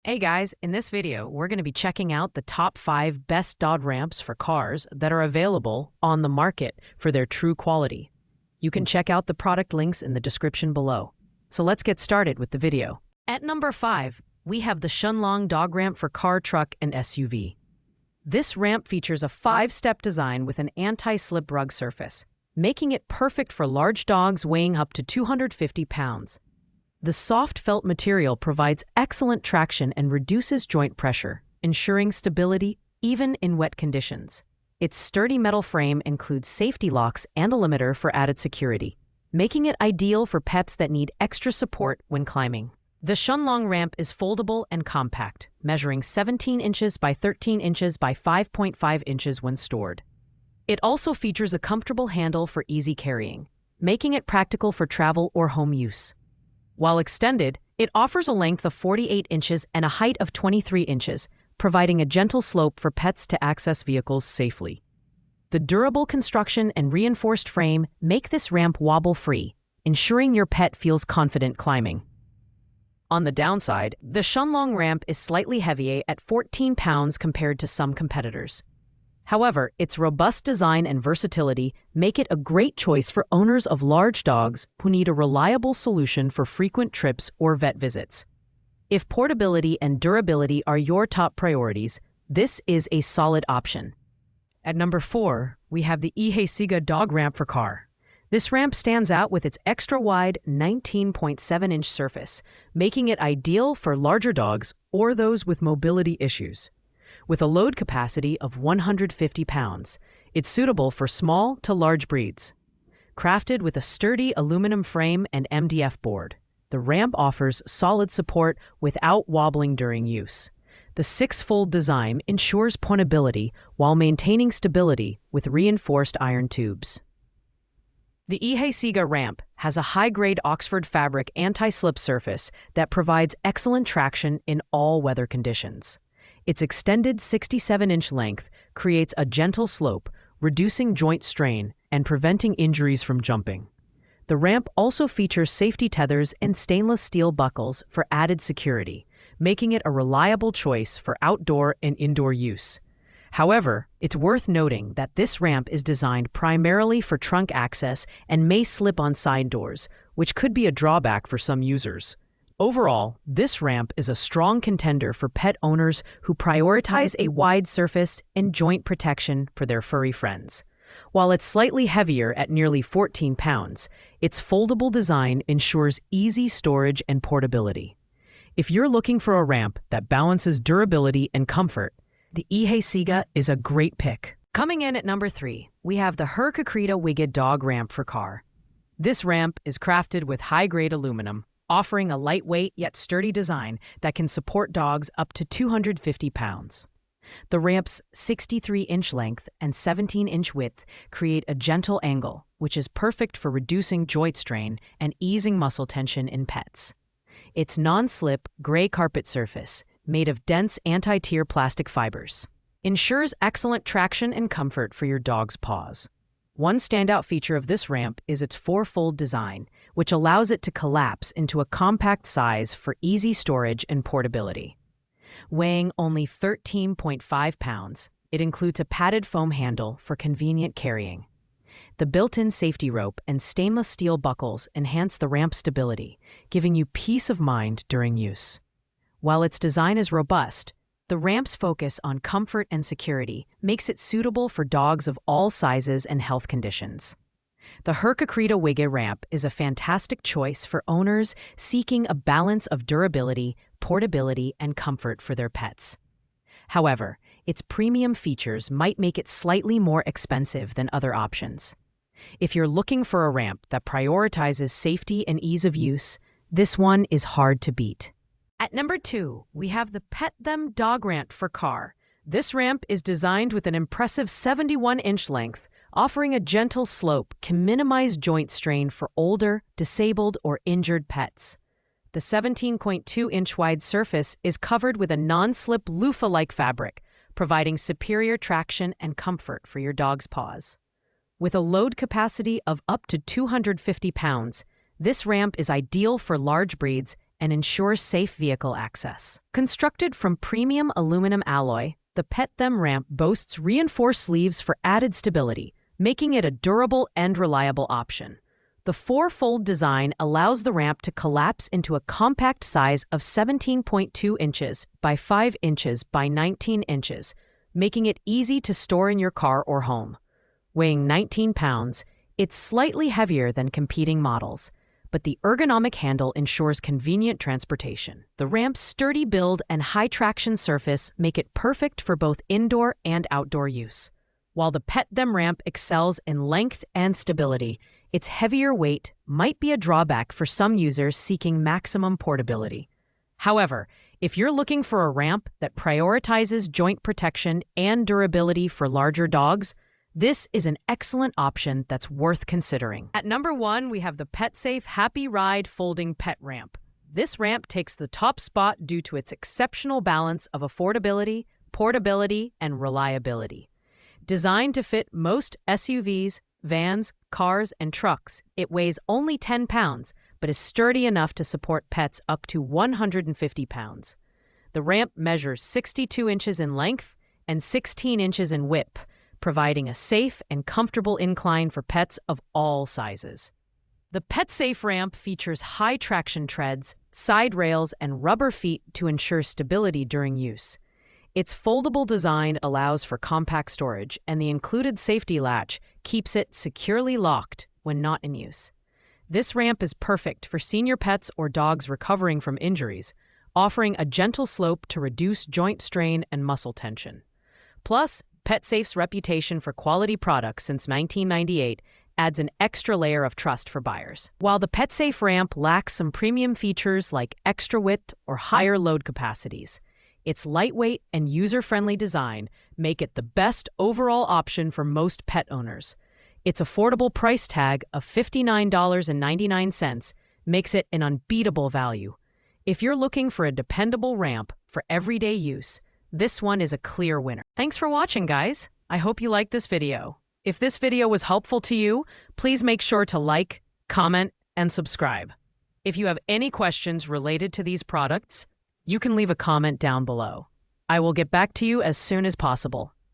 Hey guys, in this video, we're going to be checking out the top 5 best dog ramps for cars that are available on the market for their true quality. You can check out the product links in the description below. So let's get started with the video. At number 5, we have the Shunlong dog ramp for car, truck, and SUV. This ramp features a 5-step design with an anti-slip rug surface, making it perfect for large dogs weighing up to 250 pounds. The soft felt material provides excellent traction and reduces joint pressure, ensuring stability even in wet conditions. Its sturdy metal frame includes safety locks and a limiter for added security, making it ideal for pets that need extra support when climbing. The Shunlong ramp is foldable and compact, measuring 17 inches by 13 inches by 5.5 inches when stored. It also features a comfortable handle for easy carrying, making it practical for travel or home use. While extended, it offers a length of 48 inches and a height of 23 inches, providing a gentle slope for pets to access vehicles safely. The durable construction and reinforced frame make this ramp wobble-free, ensuring your pet feels confident climbing. On the downside, the Shunlong ramp is slightly heavier at 14 pounds compared to some competitors. However, its robust design and versatility make it a great choice for owners of large dogs who need a reliable solution for frequent trips or vet visits. If portability and durability are your top priorities, this is a solid option. At number 4, we have the Ihesiga dog ramp for car. This ramp stands out with its extra-wide 19.7-inch surface, making it ideal for larger dogs or those with mobility issues. With a load capacity of 150 pounds, it's suitable for small to large breeds. Crafted with a sturdy aluminum frame and MDF board, the ramp offers solid support without wobbling during use. The 6-fold design ensures pointability while maintaining stability with reinforced iron tubes. The Ihesiga ramp has a high-grade Oxford fabric anti-slip surface that provides excellent traction in all weather conditions. Its extended 67-inch length creates a gentle slope, reducing joint strain and preventing injuries from jumping. The ramp also features safety tethers and stainless steel buckles for added security, making it a reliable choice for outdoor and indoor use. However, it's worth noting that this ramp is designed primarily for trunk access and may slip on side doors, which could be a drawback for some users. Overall, this ramp is a strong contender for pet owners who prioritize a wide surface and joint protection for their furry friends. While it's slightly heavier at nearly 14 pounds, its foldable design ensures easy storage and portability. If you're looking for a ramp that balances durability and comfort, the Ihesiga is a great pick. Coming in at number 3, we have the Hercukrita Wigid dog ramp for car. This ramp is crafted with high-grade aluminum, offering a lightweight yet sturdy design that can support dogs up to 250 pounds. The ramp's 63-inch length and 17-inch width create a gentle angle, which is perfect for reducing joint strain and easing muscle tension in pets. Its non-slip, gray carpet surface, made of dense anti-tear plastic fibers, ensures excellent traction and comfort for your dog's paws. One standout feature of this ramp is its 4-fold design, which allows it to collapse into a compact size for easy storage and portability. Weighing only 13.5 pounds, it includes a padded foam handle for convenient carrying. The built-in safety rope and stainless steel buckles enhance the ramp's stability, giving you peace of mind during use. While its design is robust, the ramp's focus on comfort and security makes it suitable for dogs of all sizes and health conditions. The Hercukrita Wigid ramp is a fantastic choice for owners seeking a balance of durability, portability, and comfort for their pets. However, its premium features might make it slightly more expensive than other options. If you're looking for a ramp that prioritizes safety and ease of use, this one is hard to beat. At number 2, we have the Pet Them dog ramp for car. This ramp is designed with an impressive 71-inch length, offering a gentle slope to minimize joint strain for older, disabled, or injured pets. The 17.2-inch wide surface is covered with a non-slip loofah-like fabric, providing superior traction and comfort for your dog's paws. With a load capacity of up to 250 pounds, this ramp is ideal for large breeds and ensures safe vehicle access. Constructed from premium aluminum alloy, the Pet Them ramp boasts reinforced sleeves for added stability, making it a durable and reliable option. The four-fold design allows the ramp to collapse into a compact size of 17.2 inches by 5 inches by 19 inches, making it easy to store in your car or home. Weighing 19 pounds, it's slightly heavier than competing models, but the ergonomic handle ensures convenient transportation. The ramp's sturdy build and high traction surface make it perfect for both indoor and outdoor use. While the Pet Them ramp excels in length and stability, its heavier weight might be a drawback for some users seeking maximum portability. However, if you're looking for a ramp that prioritizes joint protection and durability for larger dogs, this is an excellent option that's worth considering. At number 1, we have the PetSafe Happy Ride Folding Pet Ramp. This ramp takes the top spot due to its exceptional balance of affordability, portability, and reliability. Designed to fit most SUVs, vans, cars, and trucks, it weighs only 10 pounds, but is sturdy enough to support pets up to 150 pounds. The ramp measures 62 inches in length and 16 inches in width, providing a safe and comfortable incline for pets of all sizes. The PetSafe ramp features high traction treads, side rails, and rubber feet to ensure stability during use. Its foldable design allows for compact storage, and the included safety latch keeps it securely locked when not in use. This ramp is perfect for senior pets or dogs recovering from injuries, offering a gentle slope to reduce joint strain and muscle tension. Plus, PetSafe's reputation for quality products since 1998 adds an extra layer of trust for buyers. While the PetSafe ramp lacks some premium features like extra width or higher load capacities, its lightweight and user-friendly design make it the best overall option for most pet owners. Its affordable price tag of $59.99 makes it an unbeatable value. If you're looking for a dependable ramp for everyday use, this one is a clear winner. Thanks for watching, guys. I hope you liked this video. If this video was helpful to you, please make sure to like, comment, and subscribe. If you have any questions related to these products, you can leave a comment down below. I will get back to you as soon as possible.